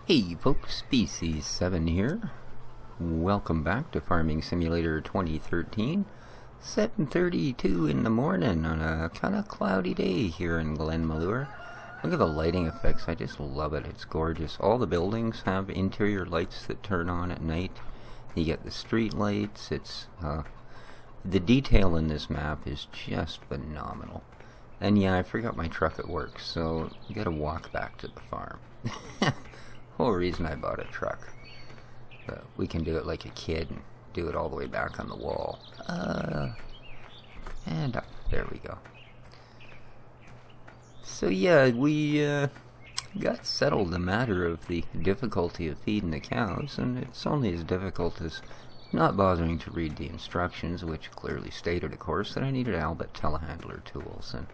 Hey folks, Species7 here. Welcome back to Farming Simulator 2013. 7:32 in the morning on a kind of cloudy day here in Glenmalure. Look at the lighting effects, I just love it, it's gorgeous. All the buildings have interior lights that turn on at night. You get the street lights, the detail in this map is just phenomenal. And yeah, I forgot my truck at work, so I gotta walk back to the farm. Whole reason I bought a truck. But we can do it like a kid and do it all the way back on the wall. And up. There we go. So yeah, we got settled the matter of the difficulty of feeding the cows, and it's only as difficult as not bothering to read the instructions, which clearly stated, of course, that I needed Albert telehandler tools, and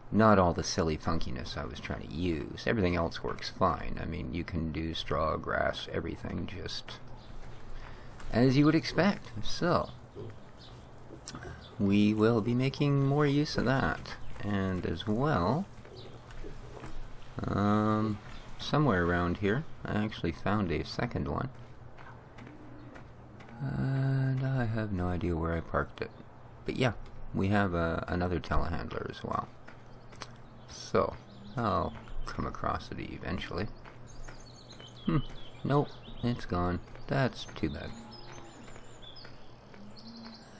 not all the silly funkiness I was trying to use. Everything else works fine. I mean, you can do straw, grass, everything, just as you would expect. So, we will be making more use of that. And as well, somewhere around here, I actually found a second one. And I have no idea where I parked it. But yeah, we have another telehandler as well. So, I'll come across it eventually. Nope, it's gone. That's too bad.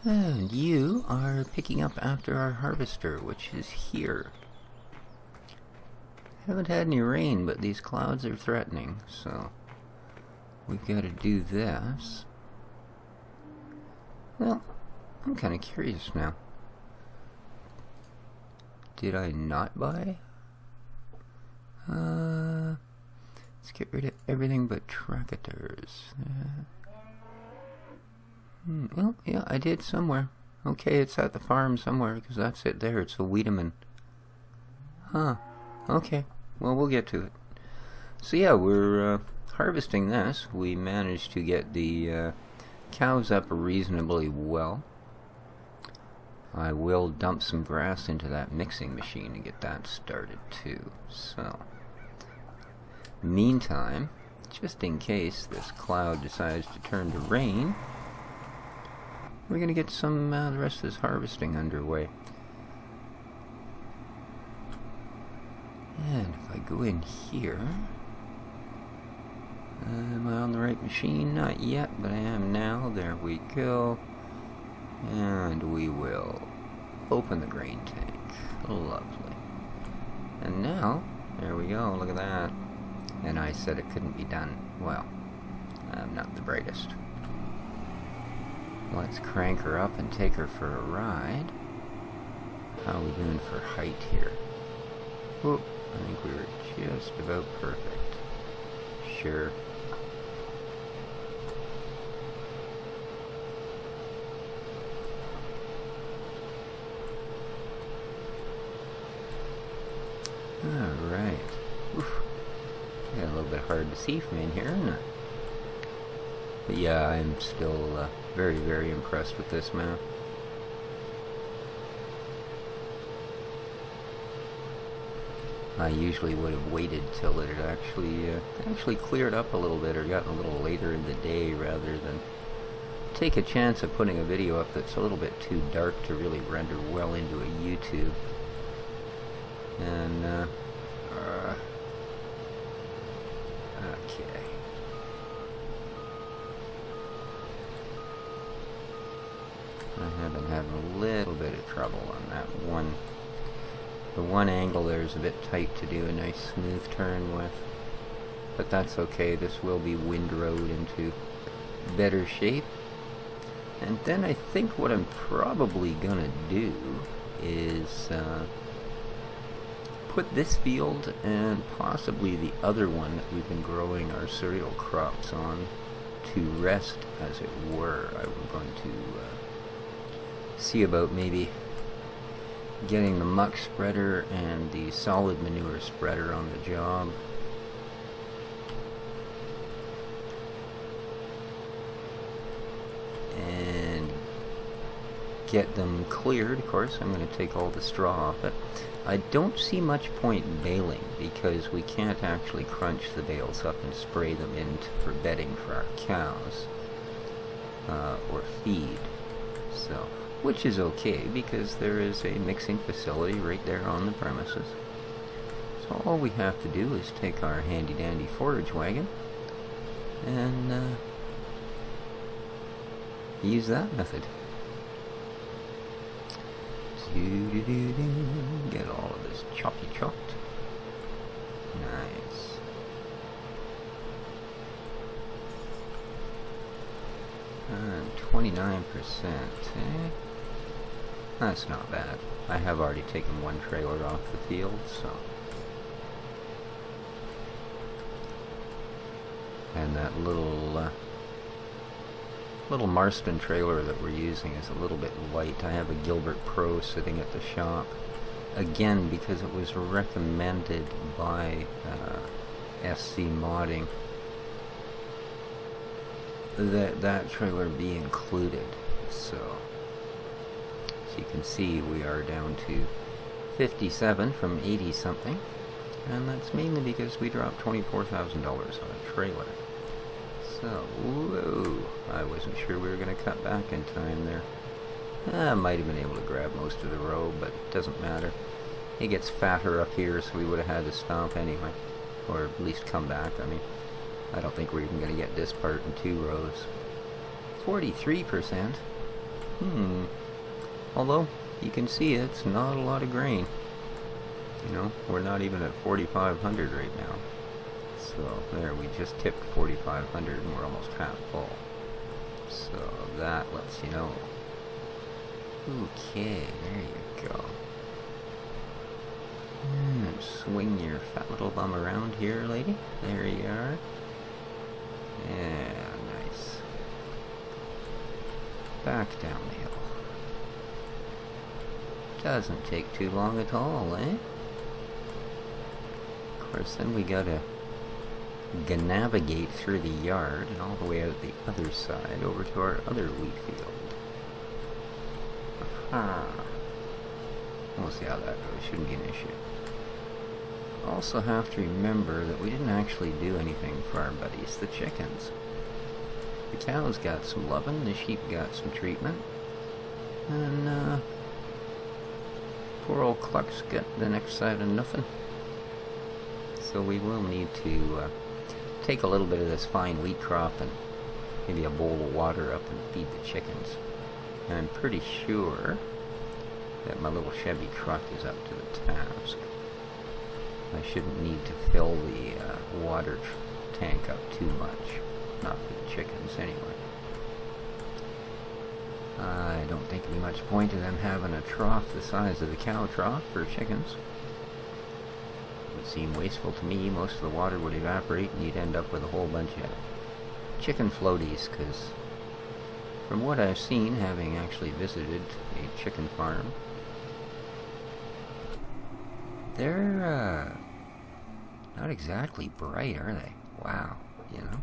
And you are picking up after our harvester, which is here. Haven't had any rain, but these clouds are threatening, so we've got to do this. Well, I'm kind of curious now. Did I not buy? Let's get rid of everything but tractors. Well, yeah, I did somewhere. Okay, it's at the farm somewhere, because that's it there. It's a Wiedemann. Huh. Okay. Well, we'll get to it. So yeah, we're harvesting this. We managed to get the cows up reasonably well. I will dump some grass into that mixing machine to get that started too. So, meantime, just in case this cloud decides to turn to rain, we're going to get some the rest of this harvesting underway. And if I go in here, am I on the right machine? Not yet, but I am now. There we go. And we will open the grain tank. Lovely. And now, there we go, look at that. And I said it couldn't be done. Well, I'm not the brightest. Let's crank her up and take her for a ride. How are we doing for height here? Whoop, I think we were just about perfect. Sure. Alright. Yeah, a little bit hard to see from in here, isn't it? But yeah, I'm still very, very impressed with this map. I usually would have waited till it had actually cleared up a little bit or gotten a little later in the day rather than take a chance of putting a video up that's a little bit too dark to really render well into a YouTube. And, okay. I have been having a little bit of trouble on that one. The one angle there is a bit tight to do a nice smooth turn with. But that's okay, this will be windrowed into better shape. And then I think what I'm probably gonna do is, put this field and possibly the other one that we've been growing our cereal crops on to rest, as it were. I'm going to see about maybe getting the muck spreader and the solid manure spreader on the job. And get them cleared, of course, I'm going to take all the straw off it. I don't see much point baling because we can't actually crunch the bales up and spray them in for bedding for our cows or feed. So, which is okay because there is a mixing facility right there on the premises. So all we have to do is take our handy dandy forage wagon and use that method. Get all of this choppy chopped. Nice. And 29%, eh? That's not bad. I have already taken one trailer off the field, so. And that little Marston trailer that we're using is a little bit light. I have a Gilbert Pro sitting at the shop. Again, because it was recommended by SCmodding that trailer be included. So, as you can see, we are down to 57 from 80 something, and that's mainly because we dropped $24,000 on a trailer. So, whoa, I wasn't sure we were going to cut back in time there. I might have been able to grab most of the row, but it doesn't matter. It gets fatter up here, so we would have had to stop anyway. Or at least come back, I mean. I don't think we're even going to get this part in 2 rows. 43%. Although, you can see it's not a lot of grain. You know, we're not even at 4,500 right now. So, there, we just tipped 4,500 and we're almost half full. So, that lets you know. Okay, there you go. And swing your fat little bum around here, lady. There you are. Yeah, nice. Back down the hill. Doesn't take too long at all, eh? Of course, then we gotta navigate through the yard and all the way out the other side over to our other wheat field. We'll see how that goes. Shouldn't be an issue. Also have to remember that we didn't actually do anything for our buddies, the chickens. The cows got some loving, the sheep got some treatment, and poor old Cluck's got the next side of nothing. So we will need to take a little bit of this fine wheat crop and maybe a bowl of water up and feed the chickens. And I'm pretty sure that my little Chevy truck is up to the task. I shouldn't need to fill the water tank up too much. Not for the chickens, anyway. I don't think there'd be much point in them having a trough the size of the cow trough for chickens. It would seem wasteful to me. Most of the water would evaporate and you'd end up with a whole bunch of chicken floaties, because from what I've seen, having actually visited a chicken farm, they're not exactly bright, are they? Wow, you know?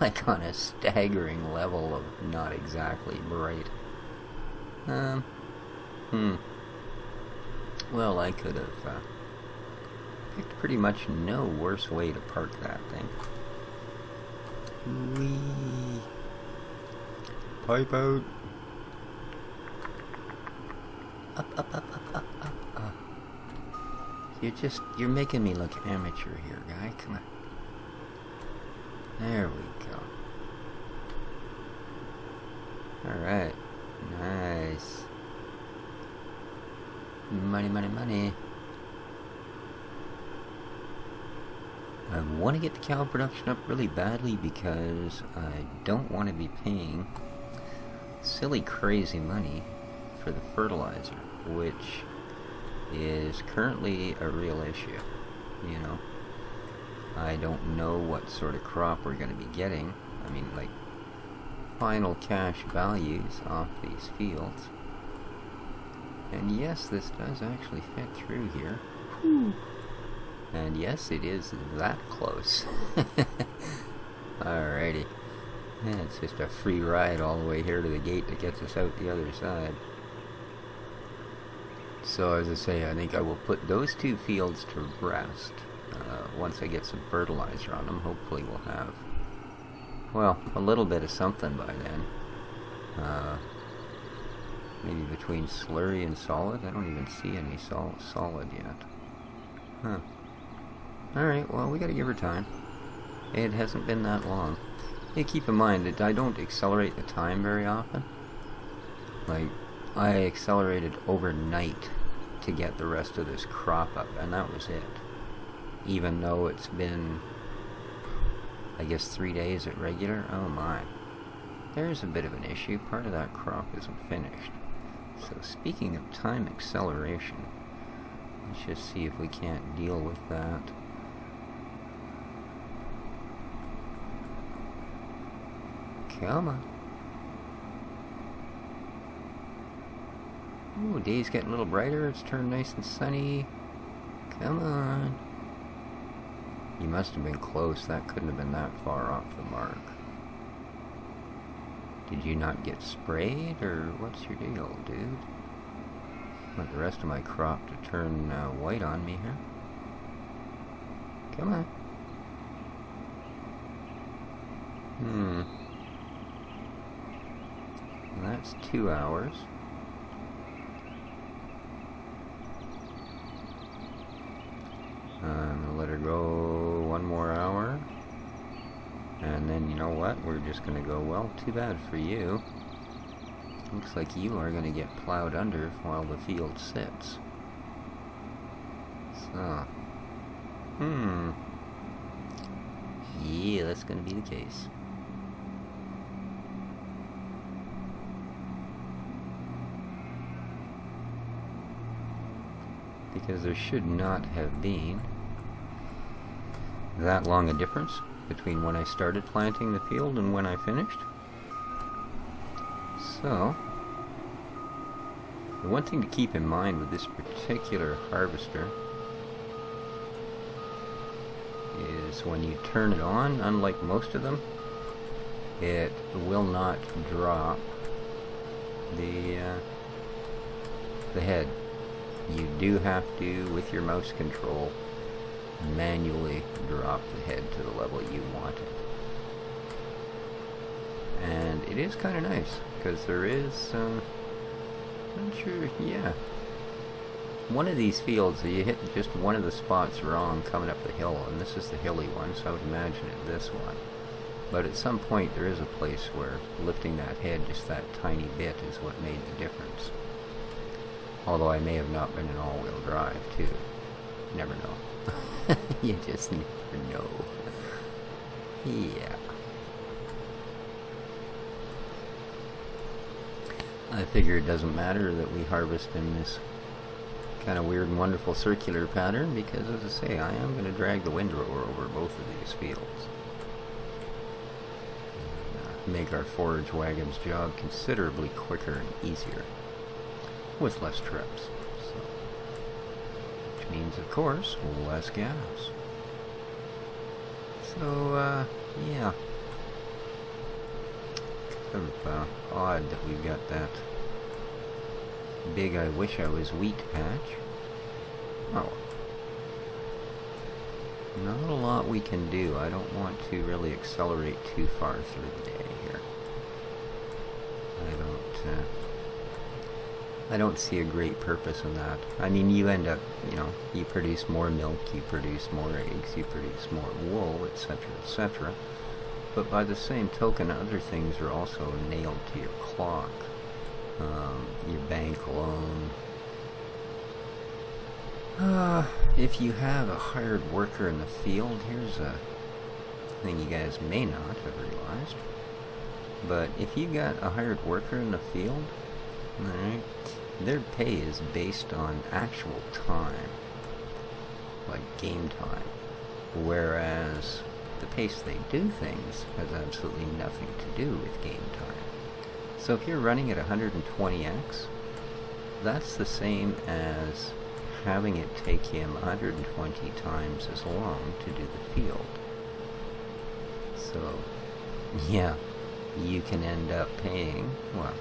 Like on a staggering level of not exactly bright. Well, I could have picked pretty much no worse way to park that thing. Whee! Pipe out! Up. You're making me look amateur here, guy. Come on. There we go. Alright. Nice. Money. I want to get the cow production up really badly because I don't want to be paying silly crazy money for the fertilizer, which is currently a real issue, you know. I don't know what sort of crop we're going to be getting. I mean, like, final cash values off these fields. And yes, this does actually fit through here. Whew. And yes, it is that close. Alrighty. And it's just a free ride all the way here to the gate that gets us out the other side. So as I say, I think I will put those two fields to rest. Once I get some fertilizer on them, hopefully we'll have, well, a little bit of something by then. Maybe between slurry and solid. I don't even see any solid yet. Huh. Alright, well, we gotta give her time. It hasn't been that long. Hey, keep in mind that I don't accelerate the time very often. Like, I accelerated overnight to get the rest of this crop up, and that was it. Even though it's been, I guess, 3 days at regular. Oh my. There's a bit of an issue. Part of that crop isn't finished. So speaking of time acceleration, let's just see if we can't deal with that. Come on. Ooh, day's getting a little brighter. It's turned nice and sunny. Come on. You must have been close. That couldn't have been that far off the mark. Did you not get sprayed, or what's your deal, dude? Want the rest of my crop to turn white on me here? Come on. That's 2 hours. I'm gonna let her go 1 more hour. And then, you know what? We're just gonna go, well, too bad for you. Looks like you are gonna get plowed under while the field sits. So. Yeah, that's gonna be the case. Because there should not have been that long a difference between when I started planting the field and when I finished. So, the one thing to keep in mind with this particular harvester is when you turn it on, unlike most of them, it will not drop the head. You do have to, with your mouse control, manually drop the head to the level you want it. And it is kind of nice, because there is, I'm sure, yeah. One of these fields, you hit just one of the spots wrong coming up the hill, and this is the hilly one, so I would imagine it this one. But at some point there is a place where lifting that head just that tiny bit is what made the difference. Although I may have not been in all-wheel drive, too. Never know. You just never know. Yeah. I figure it doesn't matter that we harvest in this kind of weird and wonderful circular pattern, because, as I say, I am going to drag the windrower over both of these fields. And, make our forage wagon's job considerably quicker and easier, with less trips. So, which means, of course, less gas. So, yeah. Kind of odd that we've got that big I wish I was wheat patch. Oh. Not a lot we can do. I don't want to really accelerate too far through the day here. I don't see a great purpose in that. I mean, you end up, you know, you produce more milk, you produce more eggs, you produce more wool, etc., etc. But by the same token, other things are also nailed to your clock. Your bank loan. If you have a hired worker in the field, here's a thing you guys may not have realized. But if you got a hired worker in the field, alright, their pay is based on actual time, like game time, whereas the pace they do things has absolutely nothing to do with game time. So if you're running at 120x, that's the same as having it take him 120 times as long to do the field. So, yeah, you can end up paying, well,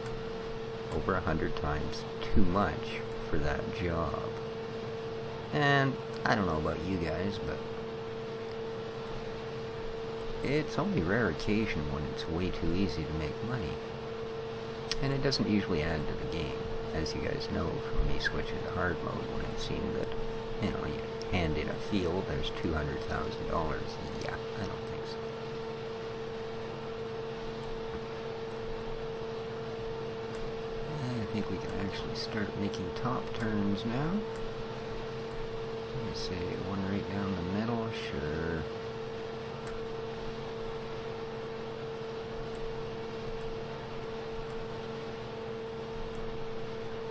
over 100 times too much for that job. And I don't know about you guys, but it's only rare occasion when it's way too easy to make money. And it doesn't usually add to the game. As you guys know from me switching to hard mode when I've seen that, you know, you hand in a field, there's $200,000. Yeah, I don't think so. I think we can actually start making top turns now. Let's see, one right down the middle, sure.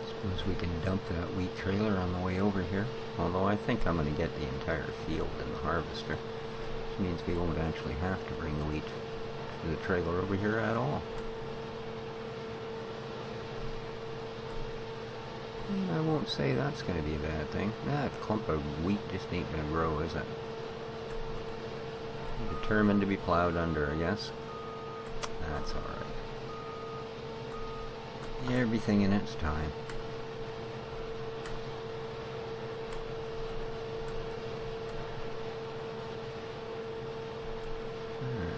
Suppose we can dump that wheat trailer on the way over here. Although I think I'm going to get the entire field in the harvester, which means we won't actually have to bring the wheat to the trailer over here at all. And I won't say that's going to be a bad thing. That clump of wheat just ain't going to grow, is it? Determined to be plowed under, I guess. That's alright. Everything in its time.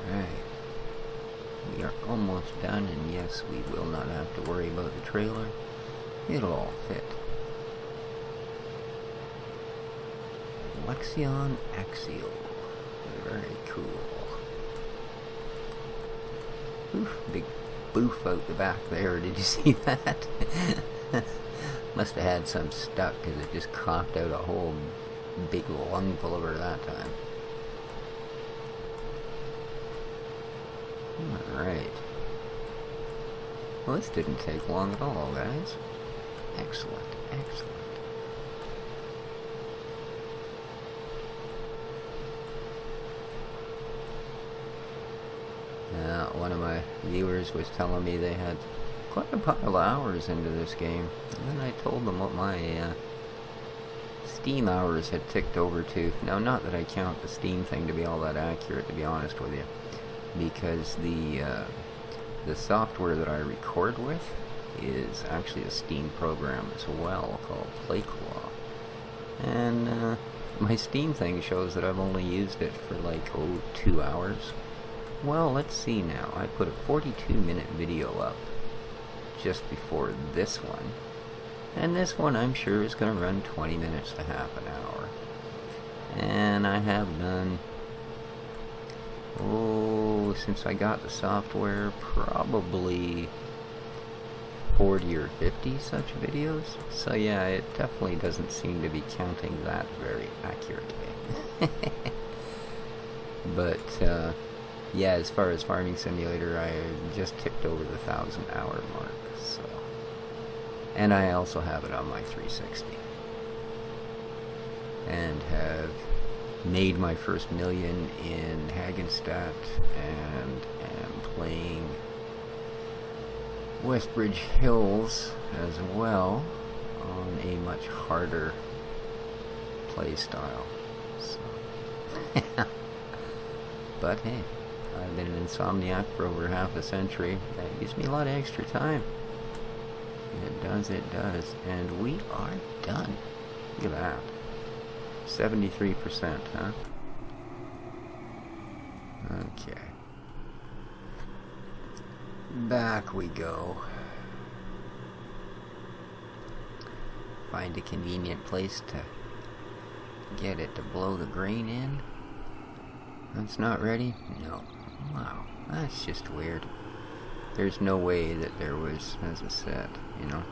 Alright. We are almost done, and yes, we will not have to worry about the trailer. It'll all fit. Lexion Axial. Very cool. Oof, big boof out the back there. Did you see that? Must have had some stuck because it just coughed out a whole big lungful of her that time. Alright. Well, this didn't take long at all, guys. Excellent, excellent. One of my viewers was telling me they had quite a pile of hours into this game, and then I told them what my Steam hours had ticked over to. Now, not that I count the Steam thing to be all that accurate, to be honest with you, because the software that I record with is actually a Steam program as well called PlayClaw, and my Steam thing shows that I've only used it for like 2 hours. Well, let's see now. I put a 42-minute video up just before this one, and this one I'm sure is going to run 20 minutes to half an hour, and I have done, since I got the software, probably 40 or 50 such videos. So yeah, it definitely doesn't seem to be counting that very accurately. But yeah, as far as Farming Simulator, I just tipped over the 1,000-hour mark. So, and I also have it on my 360, and have made my first million in Hagenstadt, and am playing Westbridge Hills as well on a much harder play style. So but hey, I've been an insomniac for over half a century. That gives me a lot of extra time. It does, it does. And we are done. Look at that. 73%, huh? Okay. Back we go. Find a convenient place to get it to blow the grain in. That's not ready? No. Wow, that's just weird. There's no way that there was, as I said, you know,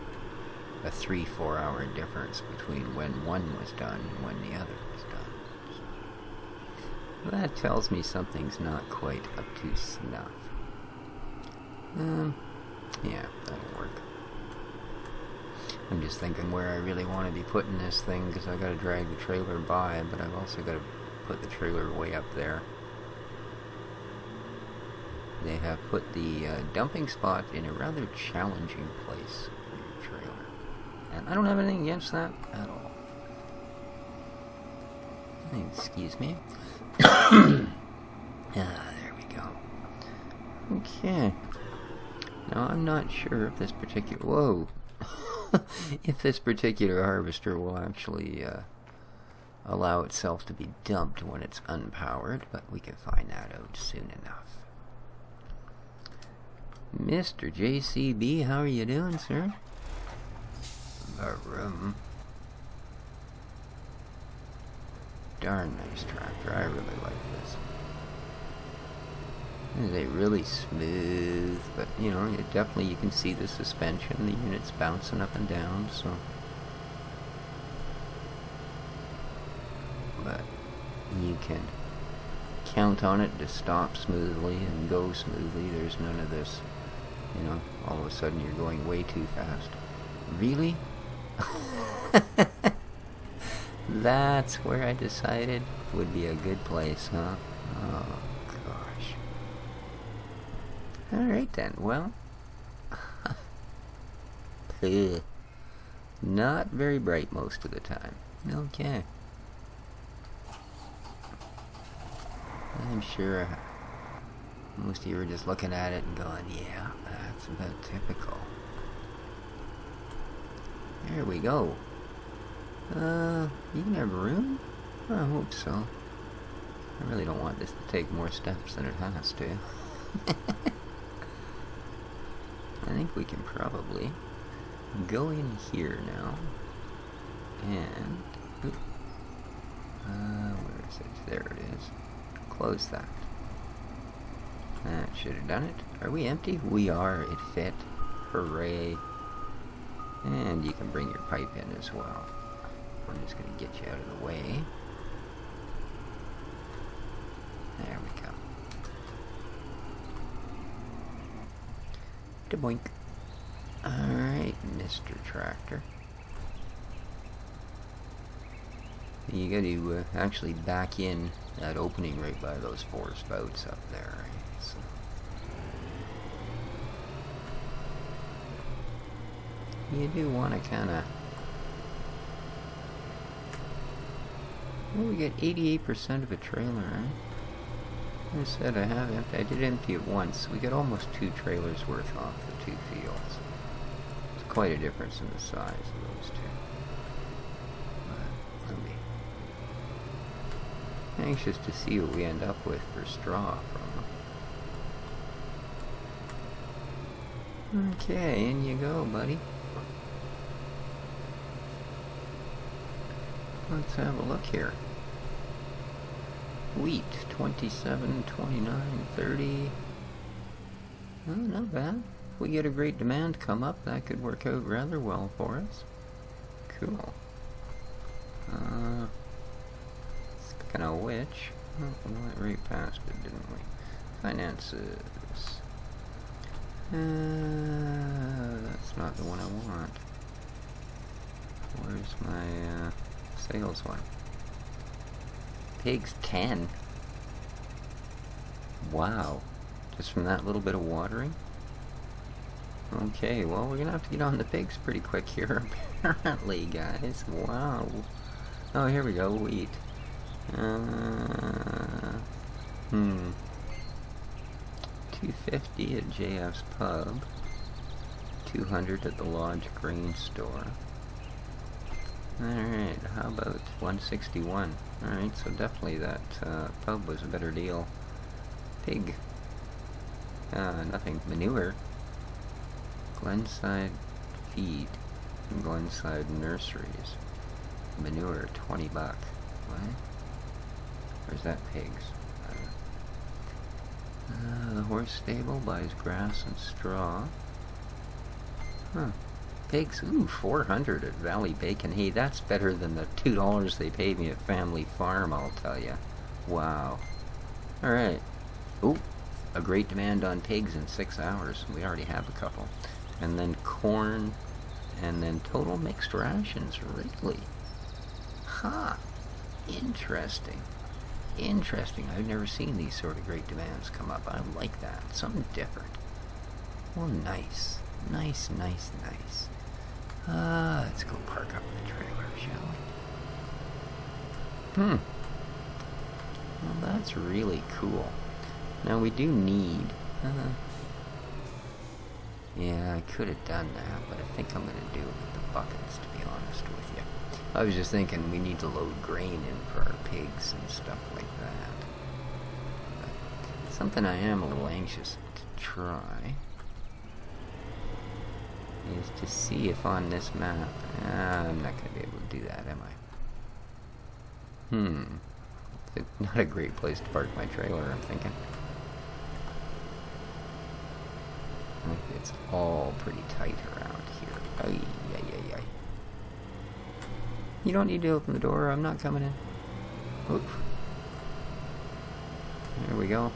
a 3-4 hour difference between when one was done and when the other was done. So that tells me something's not quite up to snuff. Yeah, that'll work. I'm just thinking where I really want to be putting this thing, because I've got to drag the trailer by, but I've also got to put the trailer way up there. They have put the dumping spot in a rather challenging place for your trailer, and I don't have anything against that at all. Excuse me. There we go. Okay. Now I'm not sure if this particular... Whoa! if this particular harvester will actually allow itself to be dumped when it's unpowered, but we can find that out soon enough. Mr. JCB, how are you doing, sir? Darn nice tractor. I really like this. They're really smooth, but you know, definitely you can see the suspension, the unit's bouncing up and down, so. But you can count on it to stop smoothly and go smoothly. There's none of this, you know, all of a sudden you're going way too fast. Really? That's where I decided would be a good place, huh? Oh, gosh. Alright then, well. Not very bright most of the time. Okay. I'm sure most of you were just looking at it and going, yeah, that's about typical. There we go. You can have room? I hope so. I really don't want this to take more steps than it has to. I think we can probably go in here now. And... where is it? There it is. Close that. That should have done it. Are we empty? We are. It fit. Hooray. And you can bring your pipe in as well. I'm just going to get you out of the way. There we go. Da-boink. Alright, Mr. Tractor. You got to actually back in that opening right by those 4 spouts up there, right? So. You do want to kind of... Well, we get 88% of a trailer, right? Like I said, I did empty it once. We got almost 2 trailers worth off the 2 fields. It's quite a difference in the size of those 2. But I'll be anxious to see what we end up with for straw from them. Okay, in you go, buddy. Let's have a look here. Wheat, 27, 29, 30. Oh, not bad. If we get a great demand come up, that could work out rather well for us. Cool. Speaking of which, oh, we went right past it, didn't we? Finances. That's not the one I want. Where's my, sales one? Pigs 10. Wow. Just from that little bit of watering? Okay, well, we're gonna have to get on the pigs pretty quick here, apparently, guys. Wow. Oh, here we go, wheat. 250 at JF's Pub. 200 at the Lodge Grain Store. Alright, how about 161? Alright, so definitely that pub was a better deal. Pig. Nothing. Manure. Glenside Feed. And Glenside Nurseries. Manure, 20 bucks. What? Where's that pigs? The horse stable buys grass and straw. Huh. Pigs, ooh, 400 at Valley Bacon. Hey, that's better than the $2 they paid me at Family Farm, I'll tell you. Wow. Alright. Ooh, a great demand on pigs in 6 hours. We already have a couple. And then corn, and then total mixed rations. Really? Huh. Interesting. Interesting. I've never seen these sort of great demands come up. I like that. Something different. Well, nice. Nice, nice, nice. Let's go park up the trailer, shall we? Well, that's really cool. Now, we do need... Yeah, I could have done that, but I think I'm going to do it with the buckets, to be honest with you. I was just thinking we need to load grain in for our pigs and stuff like that. But something I am a little anxious to try is to see if on this map... I'm not going to be able to do that, am I? It's not a great place to park my trailer, I'm thinking. I think it's all pretty tight around here. Ay. You don't need to open the door, I'm not coming in. Oof. There we go.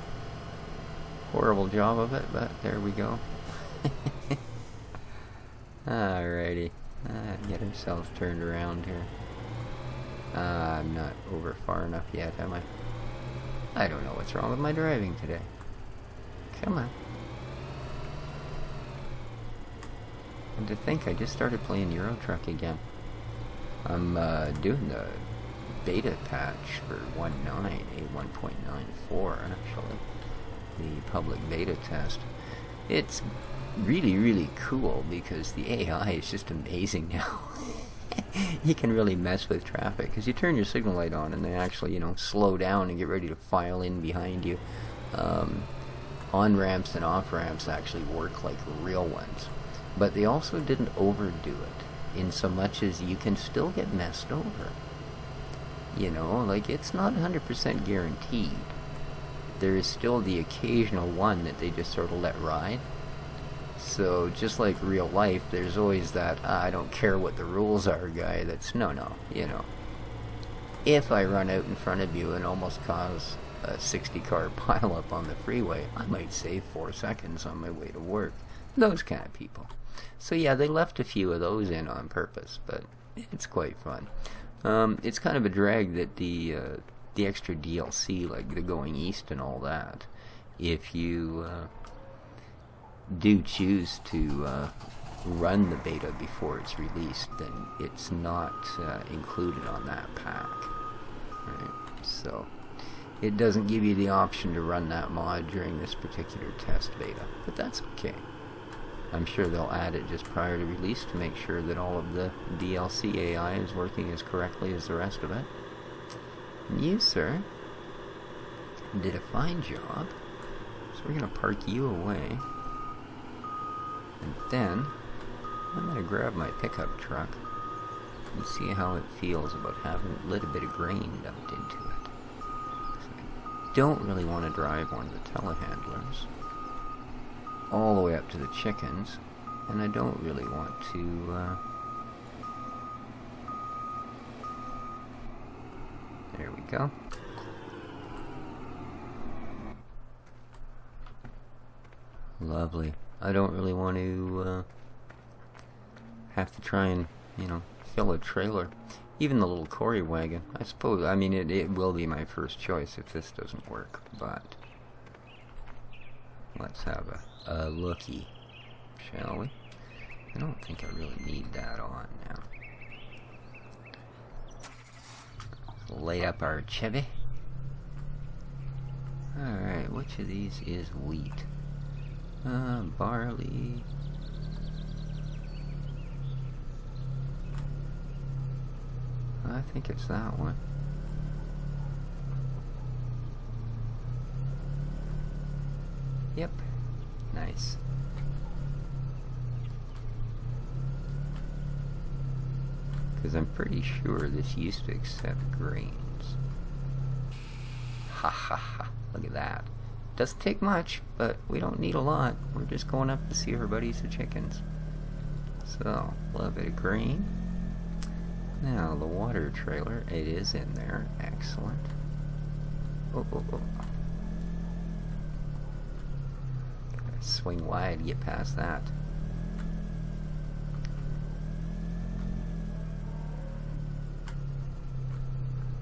Horrible job of it, but there we go. Alrighty. Get ourselves turned around here. I'm not over far enough yet, am I? I don't know what's wrong with my driving today. Come on. And to think I just started playing Euro Truck again. I'm doing the beta patch for 1.94 actually. The public beta test. It's really cool because the AI is just amazing now. You can really mess with traffic because you turn your signal light on and they actually, you know, slow down and get ready to file in behind you. On-ramps and off-ramps actually work like real ones. But they also didn't overdo it, in so much as you can still get messed over. You know, like it's not 100% guaranteed. There is still the occasional one that they just sort of let ride. So just like real life, there's always that, I don't care what the rules are guy that's, no, you know. If I run out in front of you and almost cause a 60-car pileup on the freeway, I might save 4 seconds on my way to work. Those kind of people. So yeah, they left a few of those in on purpose, but it's quite fun. It's kind of a drag that the extra DLC, like the going east and all that, if you do choose to run the beta before it's released, then it's not included on that pack. Right? So it doesn't give you the option to run that mod during this particular test beta, but that's okay. I'm sure they'll add it just prior to release to make sure that all of the DLC AI is working as correctly as the rest of it. And you, sir, did a fine job. So we're going to park you away. And then I'm going to grab my pickup truck and see how it feels about having a little bit of grain dumped into it. So I don't really want to drive one of the telehandlers all the way up to the chickens, and I don't really want to there we go. Lovely. I don't really want to have to try and, you know, fill a trailer. Even the little Cory wagon, I suppose, I mean, it will be my first choice if this doesn't work, but let's have a looky, shall we? I don't think I really need that on now. Let's light up our Chevy. Alright, which of these is wheat? Barley. I think it's that one. Yep. Nice. Because I'm pretty sure this used to accept grains. Ha ha ha. Look at that. Doesn't take much, but we don't need a lot. We're just going up to see everybody's chickens. So, a little bit of grain. Now, the water trailer, it is in there. Excellent. Oh. Gotta swing wide to get past that.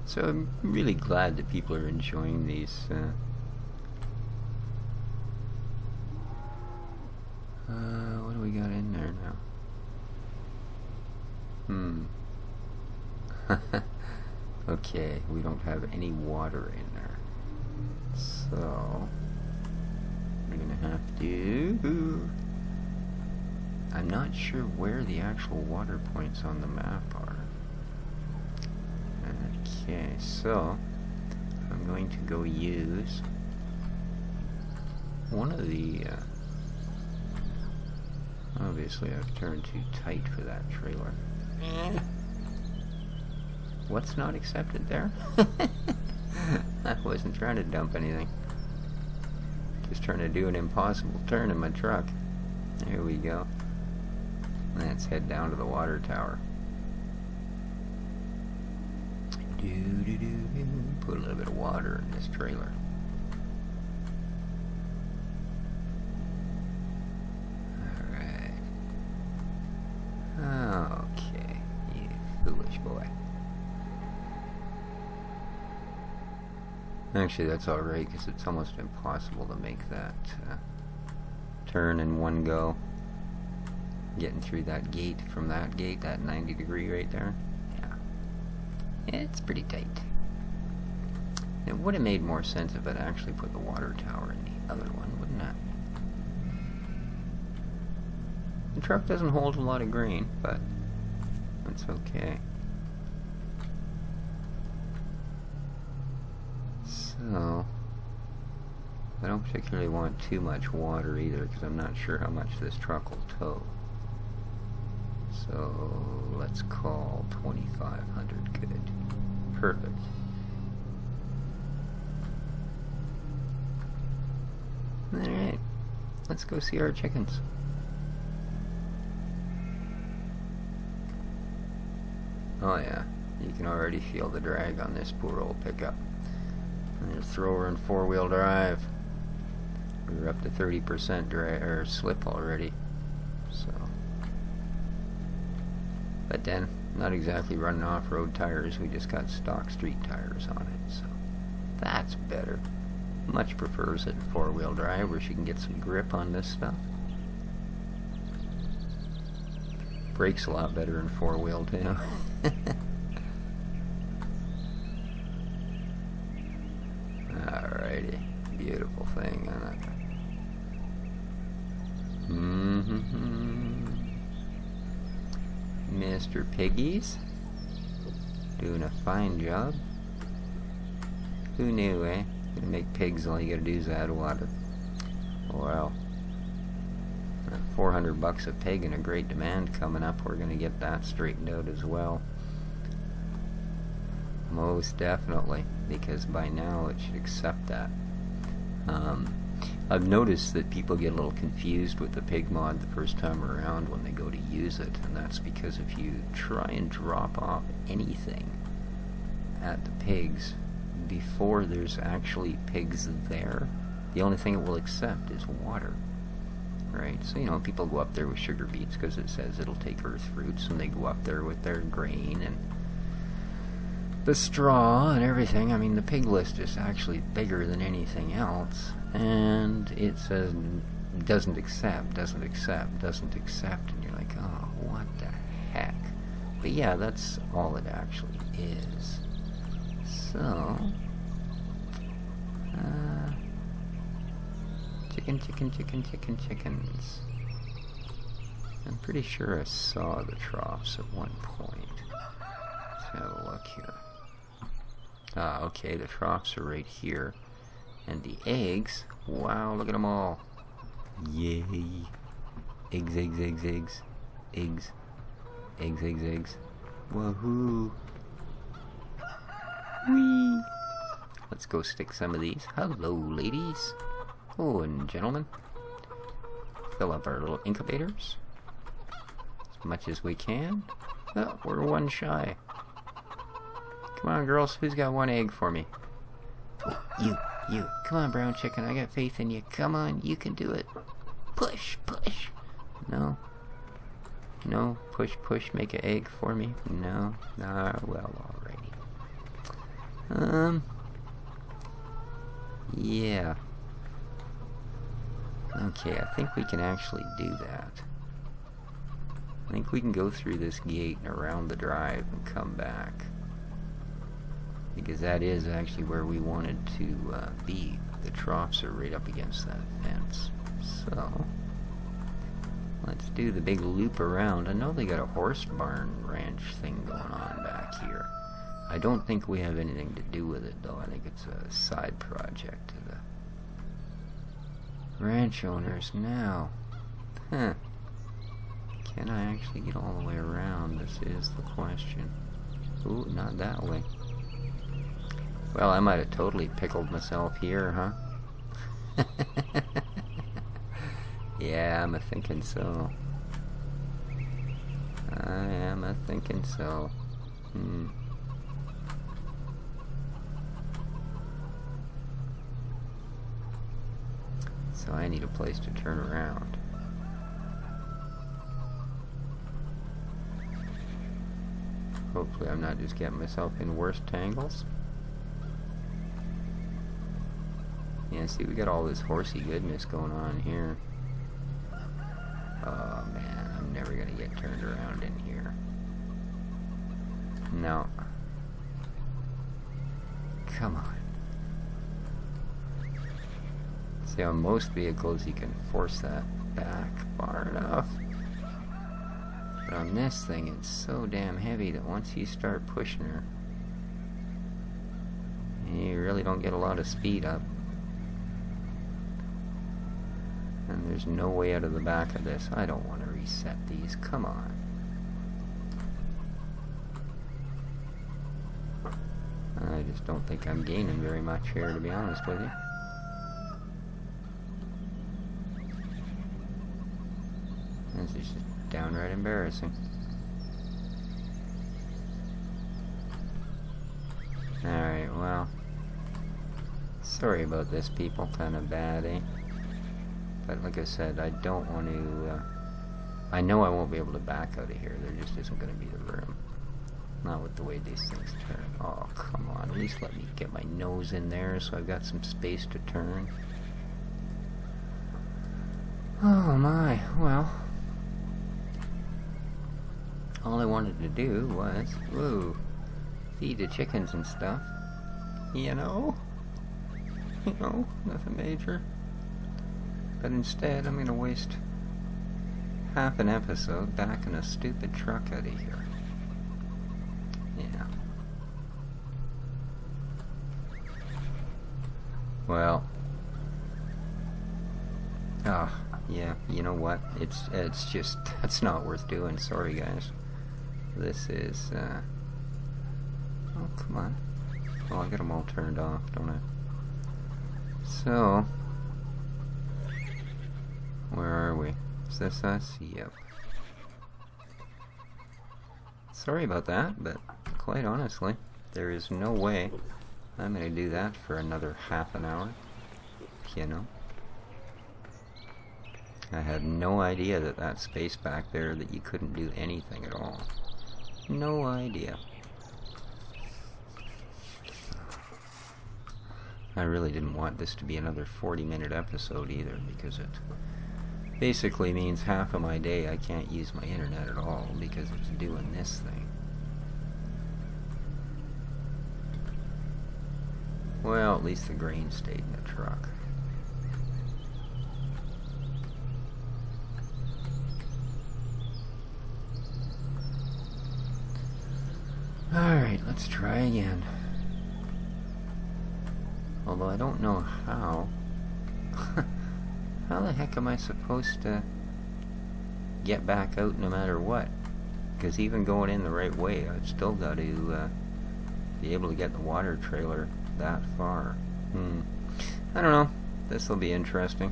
So I'm really glad that people are enjoying these. What do we got in there now? Okay, we don't have any water in there. So we're gonna have to I'm not sure where the actual water points on the map are. Okay, so I'm going to go use one of the obviously I've turned too tight for that trailer. What's not accepted there? I wasn't trying to dump anything. Just trying to do an impossible turn in my truck. There we go. Let's head down to the water tower. Put a little bit of water in this trailer. Alright. Okay, you foolish boy. Actually, that's alright, because it's almost impossible to make that turn in one go. Getting through that gate from that gate, that 90-degree right there. Yeah. It's pretty tight. It would have made more sense if I'd actually put the water tower in the other one, wouldn't it? The truck doesn't hold a lot of grain, but that's okay. So, I don't particularly want too much water either, because I'm not sure how much this truck will tow. So, let's call 2,500 good. Perfect. Alright, let's go see our chickens. Oh yeah, you can already feel the drag on this poor old pickup. I'm gonna throw her in four-wheel drive. We're up to 30% drag or slip already. So, but then not exactly running off-road tires. We just got stock street tires on it, so that's better. Much prefers it in four-wheel drive, where she can get some grip on this stuff. Brakes a lot better in four-wheel too. Alrighty, beautiful thing, isn't it? Mr. Piggies, doing a fine job. Who knew, eh? Gonna make pigs, all you gotta do is add water. Well, 400 bucks a pig and a great demand coming up. We're gonna get that straightened out as well. Most definitely, because by now it should accept that. I've noticed that people get a little confused with the pig mod the first time around when they go to use it, and that's because if you try and drop off anything at the pigs before there's actually pigs there, the only thing it will accept is water. Right? So, you know, people go up there with sugar beets because it says it'll take earth fruits, and they go up there with their grain and the straw and everything. I mean, the pig list is actually bigger than anything else, and it says doesn't accept, doesn't accept, doesn't accept, and you're like, oh, what the heck? But yeah, that's all it actually is. So, chickens. I'm pretty sure I saw the troughs at one point. Let's have a look here. Ah, okay, the troughs are right here. And the eggs, wow, look at them all. Yay. Eggs, eggs, eggs, eggs. Eggs. Eggs, eggs, eggs. Woohoo. Whee. Let's go stick some of these. Hello, ladies. Oh, and gentlemen. Fill up our little incubators as much as we can. Oh, we're one shy. Come on, girls. Who's got one egg for me? Oh, you. Come on, brown chicken. I got faith in you. Come on, you can do it. Push. No. No. Push. Make an egg for me. No. Ah, well, alrighty. Yeah. Okay, I think we can actually do that. I think we can go through this gate and around the drive and come back. Because that is actually where we wanted to be. The troughs are right up against that fence. So, Let's do the big loop around. I know they got a horse barn ranch thing going on back here. I don't think we have anything to do with it, though. I think it's a side project to the ranch owners now. Huh. Can I actually get all the way around? This is the question. Ooh, not that way. Well, I might have totally pickled myself here, huh? Yeah, I'm a-thinking so. I am a-thinking so. So I need a place to turn around. Hopefully I'm not just getting myself in worse tangles. Yeah, see, we got all this horsey goodness going on here. Oh man, I'm never gonna get turned around in here. No. Come on. See, on most vehicles you can force that back far enough. But on this thing, it's so damn heavy that once you start pushing her, you really don't get a lot of speed up. And there's no way out of the back of this. I don't want to reset these. Come on. I just don't think I'm gaining very much here, to be honest with you. This is just downright embarrassing. Alright, well. Sorry about this, people. Kind of bad, eh? But like I said, I don't want to... I know I won't be able to back out of here. There just isn't going to be the room. Not with the way these things turn. Oh, come on. At least let me get my nose in there so I've got some space to turn. Oh my. Well... all I wanted to do was, whoa, feed the chickens and stuff. You know, nothing major. But instead, I'm gonna waste half an episode backing a stupid truck out of here. Yeah. Well. Yeah, you know what? It's just, that's not worth doing. Sorry, guys. This is, oh, come on. Well, I got them all turned off, don't I? So, where are we? Is this us? Yep. Sorry about that, but quite honestly, there is no way I'm going to do that for another half an hour. You know? I had no idea that space back there that you couldn't do anything at all. No idea. I really didn't want this to be another 40-minute episode either, because it basically means half of my day I can't use my internet at all because it's doing this thing. Well, at least the grain stayed in the truck. Alright, let's try again. Although I don't know how. How the heck am I supposed to get back out no matter what? Because even going in the right way, I've still got to be able to get the water trailer that far. I don't know. This will be interesting.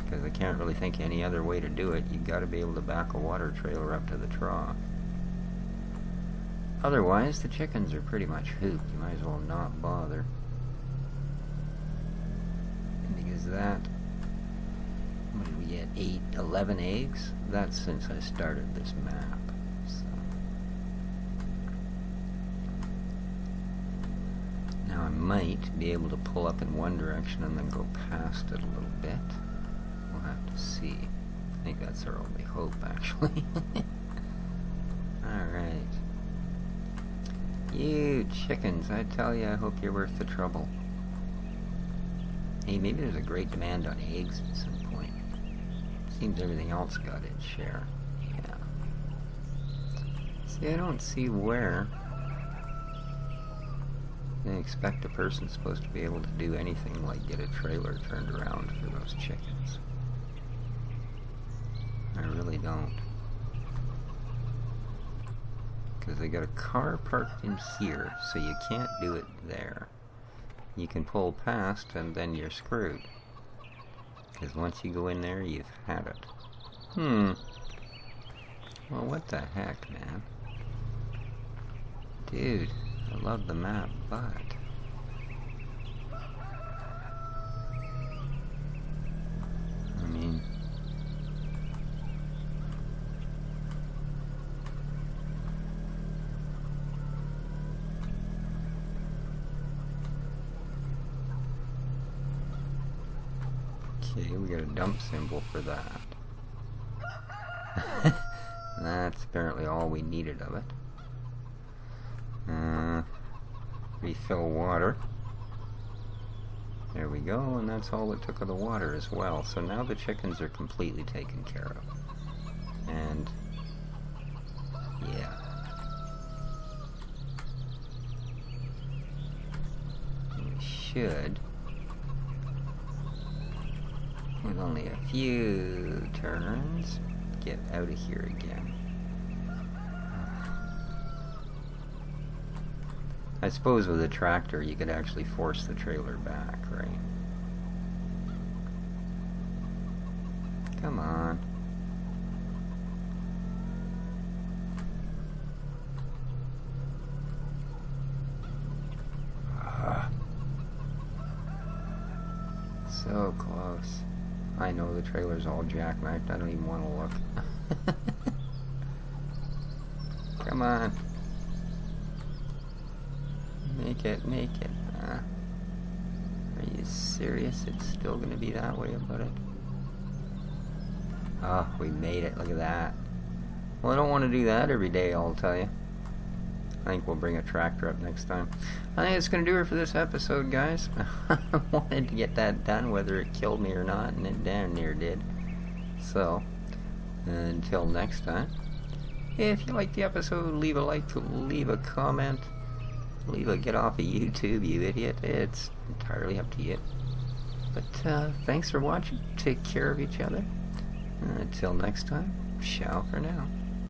Because I can't really think any other way to do it. You've got to be able to back a water trailer up to the trough. Otherwise, the chickens are pretty much hooped. You might as well not bother. Because that... what did we get? 11 eggs? That's since I started this map. So. Now I might be able to pull up in one direction and then go past it a little bit. We'll have to see. I think that's our only hope, actually. Alright. You chickens, I tell you, I hope you're worth the trouble. Hey, maybe there's a great demand on eggs at some point. seems everything else got its share. Yeah. See, I don't see where they expect a person supposed to be able to do anything like get a trailer turned around for those chickens. I really don't. Because they got a car parked in here, so you can't do it there. You can pull past and then you're screwed. Because once you go in there, you've had it. Well, what the heck, man? Dude, I love the map, but... I mean... Okay, we got a dump symbol for that. That's apparently all we needed of it. Refill water. There we go, and that's all it took of the water as well. So now the chickens are completely taken care of. And yeah. We should, with only a few turns, get out of here again. I suppose with a tractor you could actually force the trailer back, right? Come on. So close. I know the trailer's all jackknifed. I don't even want to look. Come on. Make it, make it. Are you serious? It's still going to be that way about it? Oh, we made it. Look at that. Well, I don't want to do that every day, I'll tell you. I think we'll bring a tractor up next time. I think it's going to do it for this episode, guys. I wanted to get that done, whether it killed me or not, and it damn near did. So, until next time, if you liked the episode, leave a like, leave a comment, leave a get off of YouTube, you idiot. It's entirely up to you. But thanks for watching. Take care of each other. Until next time, ciao for now.